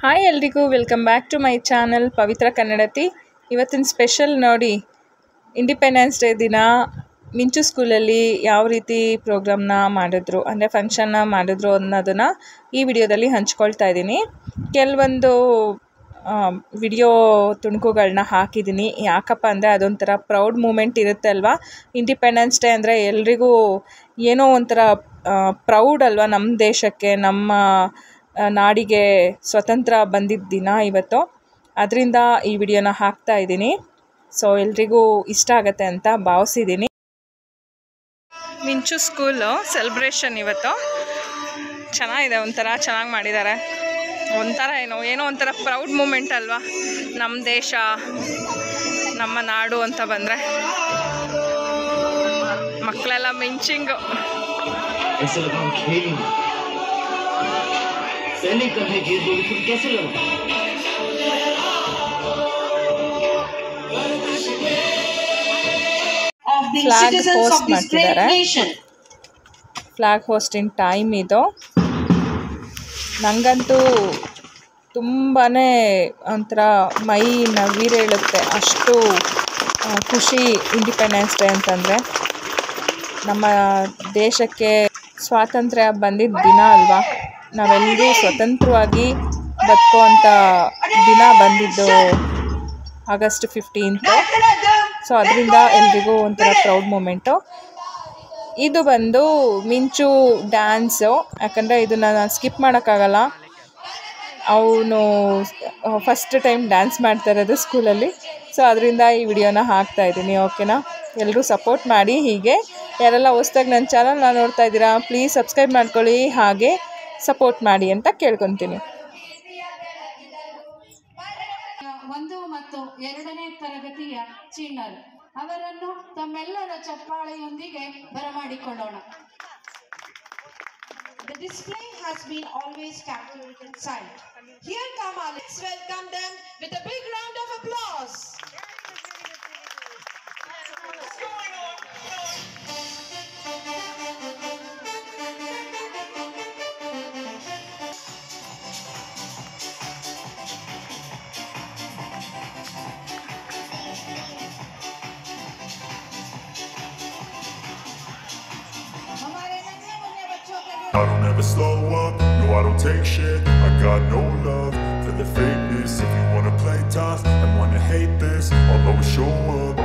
Hi ಎಲ್ರಿಗೂ welcome back to my channel Pavithra Kannadathi. ಇವತ್ತಿನ special ನೋಡಿ, ಇಂಡಿಪೆಂಡೆನ್ಸ್ ಡೇ ದಿನ ಮಿಂಚು ಸ್ಕೂಲಲ್ಲಿ ಯಾವ ರೀತಿ ಪ್ರೋಗ್ರಾಮ್ನ ಮಾಡಿದ್ರು, ಅಂದರೆ ಫಂಕ್ಷನ್ನ ಮಾಡಿದ್ರು ಅನ್ನೋದನ್ನು ಈ ವಿಡಿಯೋದಲ್ಲಿ ಹಂಚ್ಕೊಳ್ತಾ ಇದ್ದೀನಿ. ಕೆಲವೊಂದು ವಿಡಿಯೋ ತುಣುಕುಗಳನ್ನ ಹಾಕಿದ್ದೀನಿ. ಯಾಕಪ್ಪ ಅಂದರೆ ಅದೊಂಥರ ಪ್ರೌಡ್ ಮೂಮೆಂಟ್ ಇರುತ್ತೆ ಅಲ್ವಾ. ಇಂಡಿಪೆಂಡೆನ್ಸ್ ಡೇ ಅಂದರೆ ಎಲ್ರಿಗೂ ಏನೋ ಒಂಥರ ಪ್ರೌಡ್ ಅಲ್ವಾ, ನಮ್ಮ ದೇಶಕ್ಕೆ, ನಮ್ಮ ನಾಡಿಗೆ ಸ್ವತಂತ್ರ ಬಂದಿದ್ದ ದಿನ ಇವತ್ತು. ಅದರಿಂದ ಈ ವಿಡಿಯೋನ ಹಾಕ್ತಾ ಇದ್ದೀನಿ. ಸೊ ಎಲ್ರಿಗೂ ಇಷ್ಟ ಆಗುತ್ತೆ ಅಂತ ಭಾವಿಸಿದ್ದೀನಿ. ಮಿಂಚು ಸ್ಕೂಲು ಸೆಲೆಬ್ರೇಷನ್ ಇವತ್ತು ಚೆನ್ನಾಗಿದೆ, ಒಂಥರ ಚೆನ್ನಾಗಿ ಮಾಡಿದ್ದಾರೆ. ಒಂಥರ ಏನೋ ಒಂಥರ ಪ್ರೌಡ್ ಮೂಮೆಂಟ್ ಅಲ್ವಾ, ನಮ್ಮ ದೇಶ, ನಮ್ಮ ನಾಡು ಅಂತ ಬಂದರೆ ಮಕ್ಕಳೆಲ್ಲ ಮಿಂಚಿಂಗು. ಫ್ಲಾಗ್ ಹೋಸ್ಟ್ ಮಾಡ್ತಿದ್ದಾರೆ. ಫ್ಲಾಗ್ ಹೋಸ್ಟಿಂಗ್ ಟೈಮ್ ಇದು. ನನಗಂತೂ ತುಂಬಾ ಒಂಥರ ಮೈ ನವಿರೇಳುತ್ತೆ, ಅಷ್ಟು ಖುಷಿ ಇಂಡಿಪೆಂಡೆನ್ಸ್ ಡೇ ಅಂತಂದರೆ. ನಮ್ಮ ದೇಶಕ್ಕೆ ಸ್ವಾತಂತ್ರ್ಯ ಬಂದಿದ್ದ ದಿನ ಅಲ್ವಾ, ನಾವೆಲ್ಲರೂ ಸ್ವತಂತ್ರವಾಗಿ ಬದುಕುವಂಥ ದಿನ ಬಂದಿದ್ದು ಆಗಸ್ಟ್ 15. ಸೊ ಅದರಿಂದ ಎಲ್ರಿಗೂ ಒಂಥರ ಪ್ರೌಡ್ ಮೂಮೆಂಟು. ಇದು ಬಂದು ಮಿಂಚು ಡ್ಯಾನ್ಸು, ಯಾಕಂದರೆ ಇದನ್ನು ನಾನು ಸ್ಕಿಪ್ ಮಾಡೋಕ್ಕಾಗಲ್ಲ. ಅವನು ಫಸ್ಟ್ ಟೈಮ್ ಡ್ಯಾನ್ಸ್ ಮಾಡ್ತಾ ಇರೋದು ಸ್ಕೂಲಲ್ಲಿ. ಸೊ ಅದರಿಂದ ಈ ವಿಡಿಯೋನ ಹಾಕ್ತಾಯಿದ್ದೀನಿ. ಓಕೆನಾ, ಎಲ್ಲರೂ ಸಪೋರ್ಟ್ ಮಾಡಿ. ಹೀಗೆ ಯಾರೆಲ್ಲ ಹೊಸ್ದಾಗಿ ನನ್ನ ಚಾನಲ್ನ ನೋಡ್ತಾ ಇದ್ದೀರಾ, ಪ್ಲೀಸ್ ಸಬ್ಸ್ಕ್ರೈಬ್ ಮಾಡ್ಕೊಳ್ಳಿ, ಹಾಗೆ ಸಪೋರ್ಟ್ ಮಾಡಿ ಅಂತ ಕೇಳ್ಕೊತೀನಿ. 1 ಮತ್ತು 2ನೇ ತರಗತಿಯ ಚಿಣ್ಣರು ಅವರನ್ನು ತಮ್ಮೆಲ್ಲರ ಚಪ್ಪಾಳೆಯೊಂದಿಗೆ ಬರಮಾಡಿಕೊಳ್ಳೋಣ. The display has been always captivated sight. Here come our, let's welcome them with a big round of applause. I don't ever slow up, no I don't take shit. I got no love for the fakeness. If you wanna play tough and wanna hate this, I'll always show up.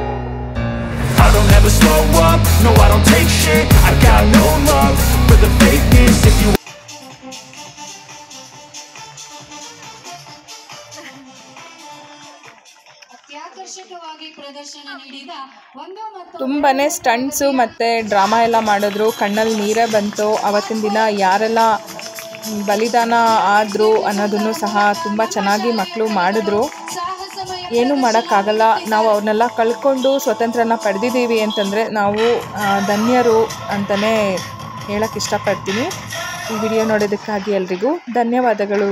I don't ever slow up, no I don't take shit. I got no love for the fakeness. If you ತುಂಬಾ stunts ಮತ್ತು drama ಎಲ್ಲ ಮಾಡಿದ್ರು. ಕಣ್ಣಲ್ಲಿ ನೀರೇ ಬಂತು. ಅವತ್ತಿನ ದಿನ ಯಾರೆಲ್ಲ ಬಲಿದಾನ ಆದರು ಅನ್ನೋದನ್ನು ಸಹ ತುಂಬ ಚೆನ್ನಾಗಿ ಮಕ್ಕಳು ಮಾಡಿದ್ರು. ಏನೂ ಮಾಡೋಕ್ಕಾಗಲ್ಲ, ನಾವು ಅವ್ರನ್ನೆಲ್ಲ ಕಳ್ಕೊಂಡು ಸ್ವತಂತ್ರನ ಪಡೆದಿದ್ದೀವಿ ಅಂತಂದರೆ ನಾವು ಧನ್ಯರು ಅಂತಲೇ ಹೇಳೋಕ್ಕೆ ಇಷ್ಟಪಡ್ತೀನಿ. ಈ ವಿಡಿಯೋ ನೋಡೋದಕ್ಕಾಗಿ ಎಲ್ರಿಗೂ ಧನ್ಯವಾದಗಳು.